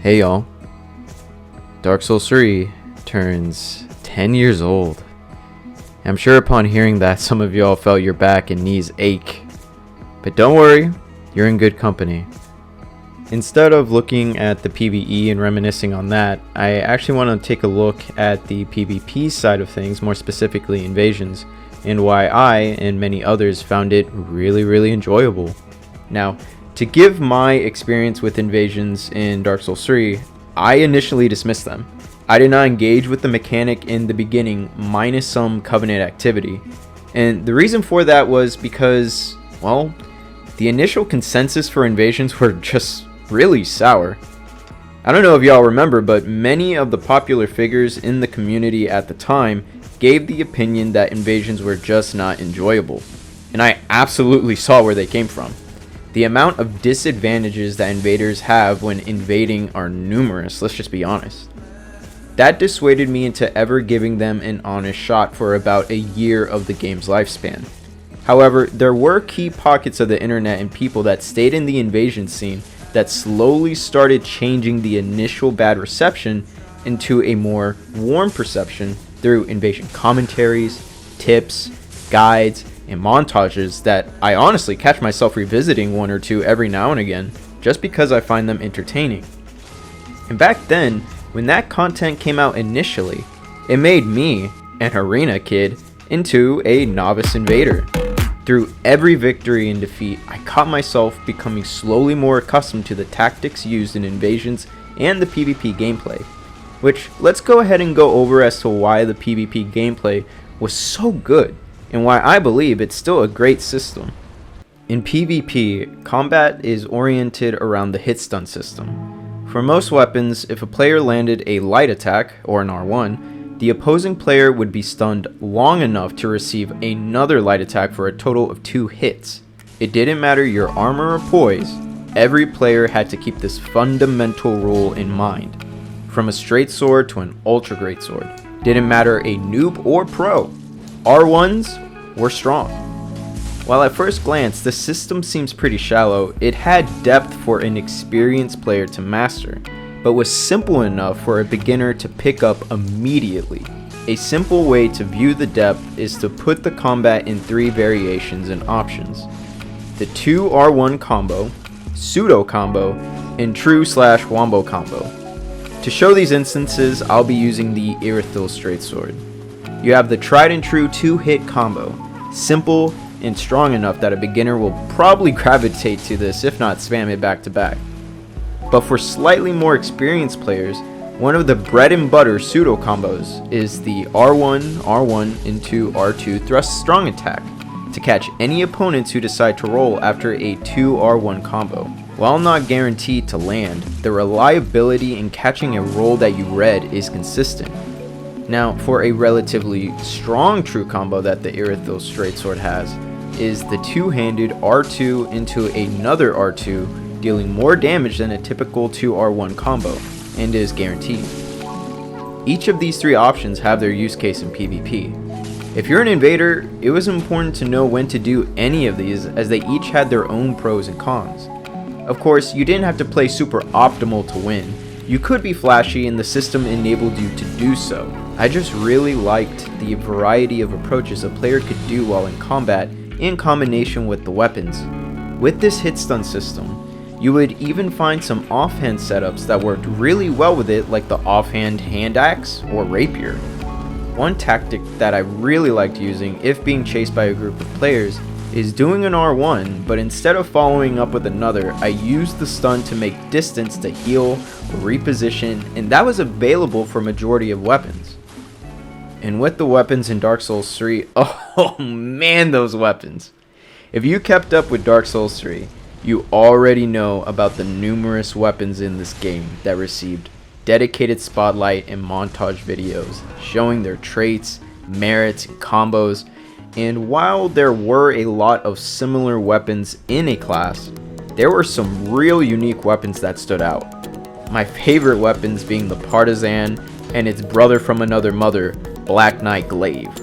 Hey y'all, Dark Souls 3 turns 10 years old. I'm sure upon hearing that some of y'all felt your back and knees ache, but don't worry, you're in good company. Instead of looking at the PvE and reminiscing on that, I actually want to take a look at the PvP side of things, more specifically invasions, and why I and many others found it really enjoyable. Now, to give my experience with invasions in Dark Souls 3, I initially dismissed them. I did not engage with the mechanic in the beginning, minus some Covenant activity. And the reason for that was because, well, the initial consensus for invasions were just really sour. I don't know if y'all remember, but many of the popular figures in the community at the time gave the opinion that invasions were just not enjoyable. And I absolutely saw where they came from. The amount of disadvantages that invaders have when invading are numerous, let's just be honest. That dissuaded me into ever giving them an honest shot for about a year of the game's lifespan. However, there were key pockets of the internet and people that stayed in the invasion scene that slowly started changing the initial bad reception into a more warm perception through invasion commentaries, tips, guides, and montages that I honestly catch myself revisiting one or two every now and again just because I find them entertaining. And back then, when that content came out initially, it made me, an arena kid, into a novice invader. Through every victory and defeat, I caught myself becoming slowly more accustomed to the tactics used in invasions and the PvP gameplay. Which, let's go ahead and go over as to why the PvP gameplay was so good, and why I believe it's still a great system. In PvP, combat is oriented around the hit stun system. For most weapons, if a player landed a light attack, or an R1, the opposing player would be stunned long enough to receive another light attack for a total of 2 hits. It didn't matter your armor or poise, every player had to keep this fundamental rule in mind. From a straight sword to an ultra great sword, didn't matter a noob or pro, R1s were strong. While at first glance the system seems pretty shallow, it had depth for an experienced player to master, but was simple enough for a beginner to pick up immediately. A simple way to view the depth is to put the combat in 3 variations and options: the 2R1 combo, pseudo combo, and true/wombo combo. To show these instances, I'll be using the Irithyll straight sword. You have the tried and true 2-hit combo, simple and strong enough that a beginner will probably gravitate to this if not spam it back to back. But for slightly more experienced players, one of the bread and butter pseudo combos is the R1 into R2 thrust strong attack to catch any opponents who decide to roll after a 2R1 combo. While not guaranteed to land, the reliability in catching a roll that you read is consistent. Now, for a relatively strong true combo that the Irithyll straight sword has, is the 2-handed R2 into another R2, dealing more damage than a typical 2R1 combo, and is guaranteed. Each of these 3 options have their use case in PvP. If you're an invader, it was important to know when to do any of these, as they each had their own pros and cons. Of course, you didn't have to play super optimal to win. You could be flashy and the system enabled you to do so. I just really liked the variety of approaches a player could do while in combat in combination with the weapons. With this hit stun system, you would even find some offhand setups that worked really well with it, like the offhand hand axe or rapier. One tactic that I really liked using if being chased by a group of players is doing an R1, but instead of following up with another, I used the stun to make distance to heal, reposition, and that was available for majority of weapons. And with the weapons in Dark Souls 3, oh man, those weapons. If you kept up with Dark Souls 3, you already know about the numerous weapons in this game that received dedicated spotlight and montage videos showing their traits, merits, and combos. And while there were a lot of similar weapons in a class, there were some real unique weapons that stood out. My favorite weapons being the Partisan and its brother from another mother, Black Knight Glaive.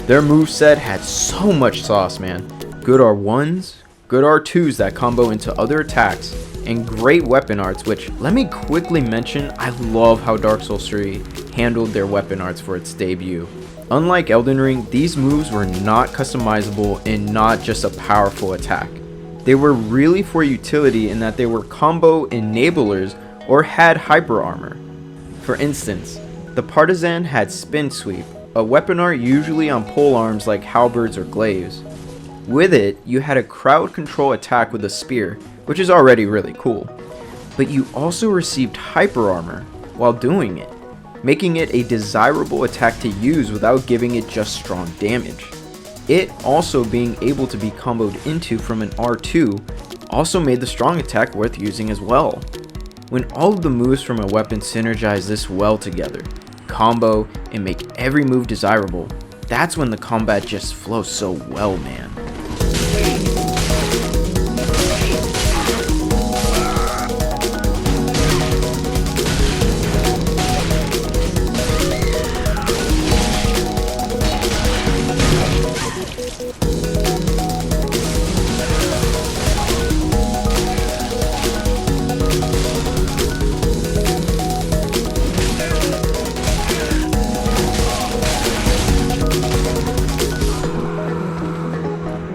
Their moveset had so much sauce, man. Good R1s, good R2s that combo into other attacks, and great weapon arts, which, let me quickly mention, I love how Dark Souls 3 handled their weapon arts for its debut. Unlike Elden Ring, these moves were not customizable and not just a powerful attack. They were really for utility in that they were combo enablers or had hyper armor. For instance, the Partisan had Spin Sweep, a weapon art usually on pole arms like halberds or glaives. With it, you had a crowd control attack with a spear, which is already really cool. But you also received hyper armor while doing it, making it a desirable attack to use without giving it just strong damage. It also being able to be comboed into from an R2 also made the strong attack worth using as well. When all of the moves from a weapon synergize this well together, combo, and make every move desirable, that's when the combat just flows so well, man.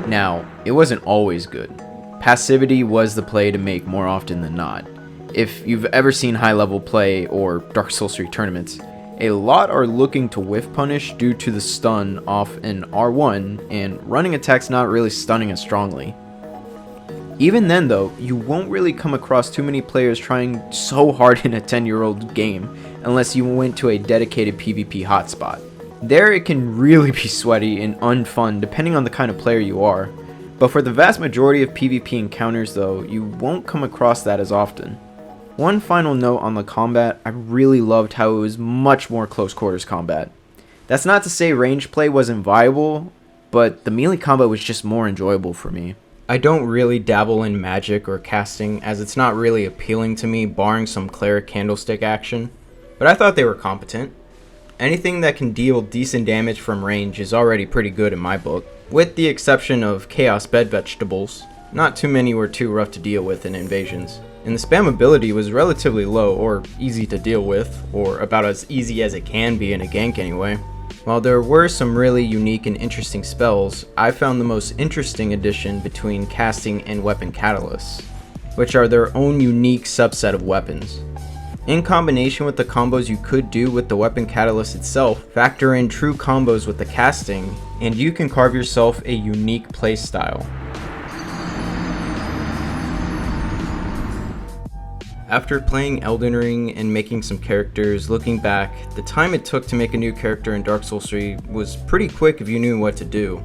Now, it wasn't always good. Passivity was the play to make more often than not. If you've ever seen high level play or Dark Souls 3 tournaments, a lot are looking to whiff punish due to the stun off an R1 and running attacks not really stunning as strongly. Even then though, you won't really come across too many players trying so hard in a 10-year-old game unless you went to a dedicated PvP hotspot. There it can really be sweaty and unfun depending on the kind of player you are, but for the vast majority of PvP encounters though, you won't come across that as often. One final note on the combat, I really loved how it was much more close quarters combat. That's not to say range play wasn't viable, but the melee combat was just more enjoyable for me. I don't really dabble in magic or casting as it's not really appealing to me barring some cleric candlestick action, but I thought they were competent. Anything that can deal decent damage from range is already pretty good in my book, with the exception of Chaos Bed Vegetables. Not too many were too rough to deal with in invasions, and the spammability was relatively low or easy to deal with, or about as easy as it can be in a gank anyway. While there were some really unique and interesting spells, I found the most interesting addition between casting and weapon catalysts, which are their own unique subset of weapons. In combination with the combos you could do with the weapon catalyst itself, factor in true combos with the casting, and you can carve yourself a unique playstyle. After playing Elden Ring and making some characters, looking back, the time it took to make a new character in Dark Souls 3 was pretty quick if you knew what to do.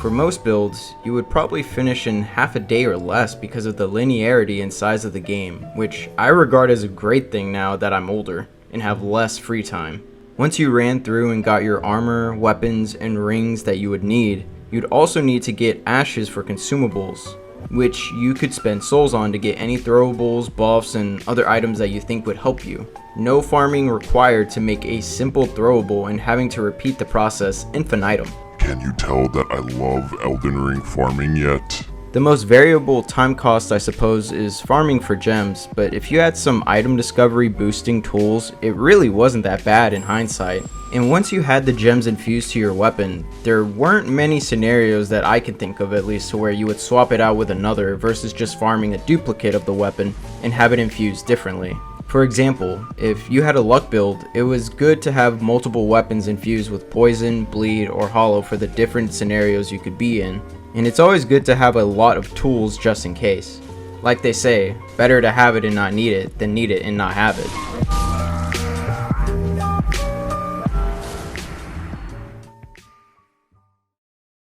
For most builds, you would probably finish in half a day or less because of the linearity and size of the game, which I regard as a great thing now that I'm older and have less free time. Once you ran through and got your armor, weapons, and rings that you would need, you'd also need to get ashes for consumables, which you could spend souls on to get any throwables, buffs, and other items that you think would help you. No farming required to make a simple throwable and having to repeat the process infinitum. Can you tell that I love Elden Ring farming yet? The most variable time cost I suppose is farming for gems, but if you had some item discovery boosting tools, it really wasn't that bad in hindsight. And once you had the gems infused to your weapon, there weren't many scenarios that I can think of at least to where you would swap it out with another versus just farming a duplicate of the weapon and have it infused differently. For example, if you had a luck build, it was good to have multiple weapons infused with poison, bleed, or hollow for the different scenarios you could be in. And it's always good to have a lot of tools just in case. Like they say, better to have it and not need it than need it and not have it.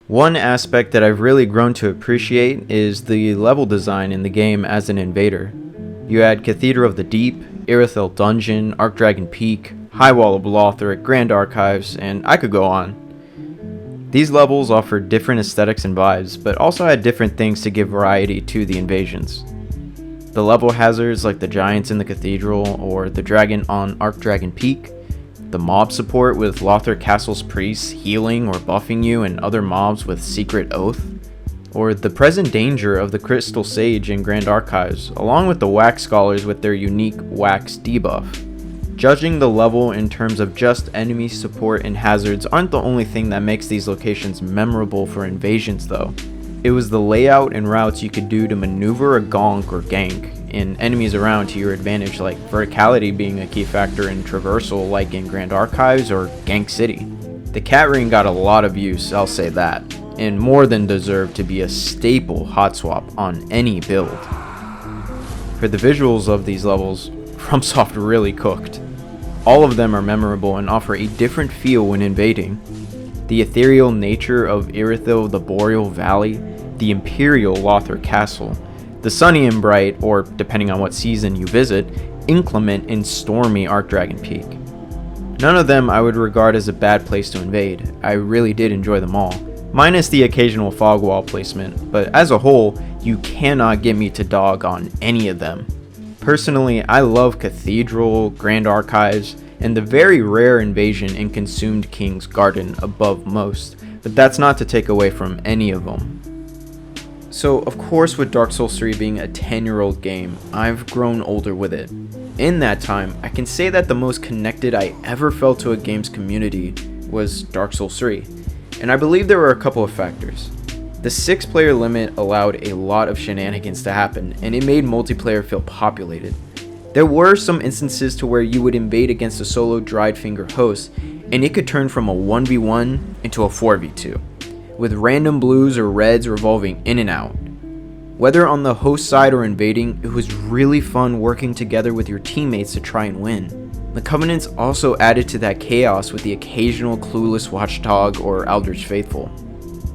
One aspect that I've really grown to appreciate is the level design in the game as an invader. You had Cathedral of the Deep, Irithyll Dungeon, Archdragon Peak, High Wall of Lothric, Grand Archives, and I could go on. These levels offered different aesthetics and vibes, but also had different things to give variety to the invasions. The level hazards like the giants in the cathedral or the dragon on Archdragon Peak, the mob support with Lothric Castle's priests healing or buffing you and other mobs with Secret Oath, or the present danger of the Crystal Sage in Grand Archives, along with the Wax Scholars with their unique Wax debuff. Judging the level in terms of just enemy support and hazards aren't the only thing that makes these locations memorable for invasions though. It was the layout and routes you could do to maneuver a gonk or gank, and enemies around to your advantage, like verticality being a key factor in traversal like in Grand Archives or Gank City. The cat ring got a lot of use, I'll say that, and more than deserved to be a staple hot swap on any build. For the visuals of these levels, FromSoft really cooked. All of them are memorable and offer a different feel when invading. The ethereal nature of Irithyll the Boreal Valley, the Imperial Lothar Castle, the sunny and bright, or depending on what season you visit, inclement and stormy Arcdragon Peak. None of them I would regard as a bad place to invade. I really did enjoy them all, minus the occasional fog wall placement, but as a whole, you cannot get me to dog on any of them. Personally, I love Cathedral, Grand Archives, and the very rare invasion in Consumed King's Garden above most, but that's not to take away from any of them. So of course, with Dark Souls 3 being a 10-year-old game, I've grown older with it. In that time, I can say that the most connected I ever felt to a game's community was Dark Souls 3, and I believe there were a couple of factors. The 6-player limit allowed a lot of shenanigans to happen, and it made multiplayer feel populated. There were some instances to where you would invade against a solo dried finger host, and it could turn from a 1v1 into a 4v2, with random blues or reds revolving in and out. Whether on the host side or invading, it was really fun working together with your teammates to try and win. The Covenants also added to that chaos with the occasional clueless watchdog or Eldritch Faithful.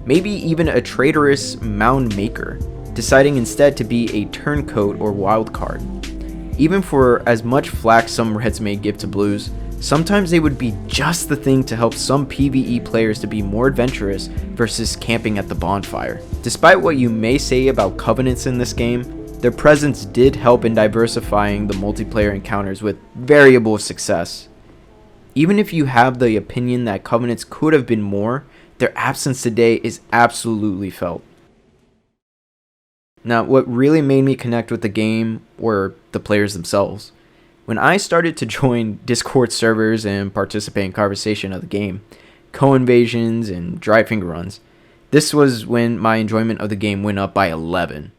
Maybe even a traitorous mound maker, deciding instead to be a turncoat or wildcard. Even for as much flack some reds may give to blues, sometimes they would be just the thing to help some PvE players to be more adventurous versus camping at the bonfire. Despite what you may say about Covenants in this game, their presence did help in diversifying the multiplayer encounters with variable success. Even if you have the opinion that Covenants could have been more, their absence today is absolutely felt. Now, what really made me connect with the game were the players themselves. When I started to join Discord servers and participate in conversation of the game, co-invasions and dry finger runs, this was when my enjoyment of the game went up by 11.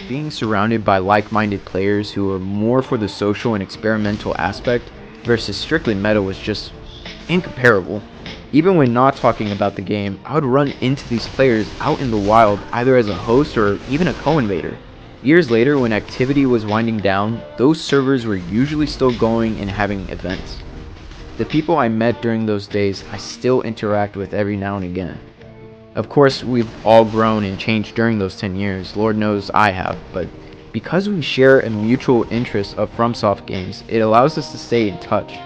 Being surrounded by like-minded players who were more for the social and experimental aspect versus strictly meta was just incomparable. Even when not talking about the game, I would run into these players out in the wild either as a host or even a co-invader. Years later, when activity was winding down, those servers were usually still going and having events. The people I met during those days I still interact with every now and again. Of course, we've all grown and changed during those 10 years, Lord knows I have, but because we share a mutual interest of FromSoft games, it allows us to stay in touch.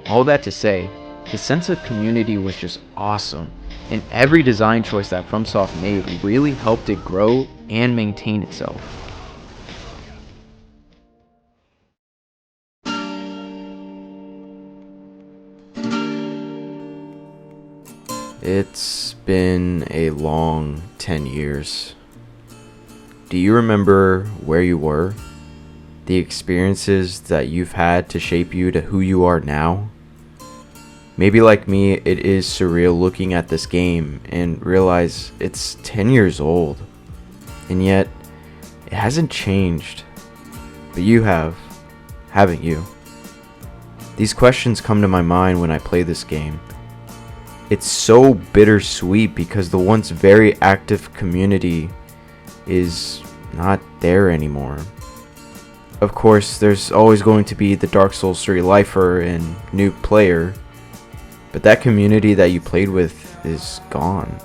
All that to say, the sense of community was just awesome, and every design choice that FromSoft made really helped it grow and maintain itself. It's been a long 10 years. Do you remember where you were? The experiences that you've had to shape you to who you are now? Maybe like me, it is surreal looking at this game and realize it's 10 years old. And yet, it hasn't changed. But you have. haven't you? These questions come to my mind when I play this game. It's so bittersweet because the once very active community is not there anymore. Of course, there's always going to be the Dark Souls 3 lifer and new player, but that community that you played with is gone.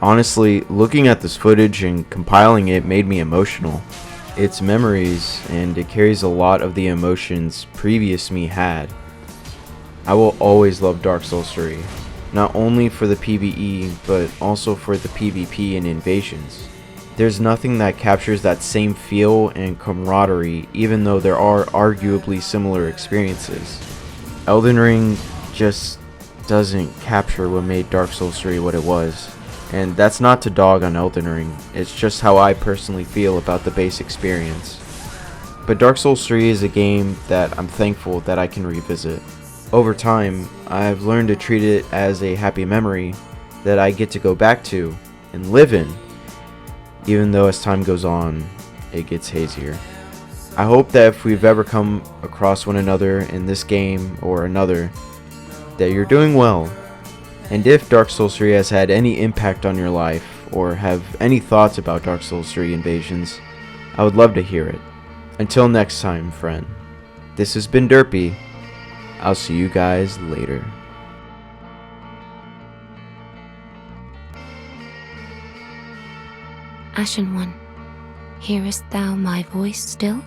Honestly, looking at this footage and compiling it made me emotional. It's memories, and it carries a lot of the emotions previous me had. I will always love Dark Souls 3, not only for the PvE, but also for the PvP and invasions. There's nothing that captures that same feel and camaraderie, even though there are arguably similar experiences. Elden Ring just doesn't capture what made Dark Souls 3 what it was. And that's not to dog on Elden Ring, it's just how I personally feel about the base experience. But Dark Souls 3 is a game that I'm thankful that I can revisit. Over time, I've learned to treat it as a happy memory that I get to go back to and live in, even though as time goes on, it gets hazier. I hope that if we've ever come across one another in this game or another, that you're doing well. And if Dark Souls 3 has had any impact on your life, or have any thoughts about Dark Souls 3 invasions, I would love to hear it. Until next time, friend. This has been Derpy. I'll see you guys later. Ashen One, hearest thou my voice still?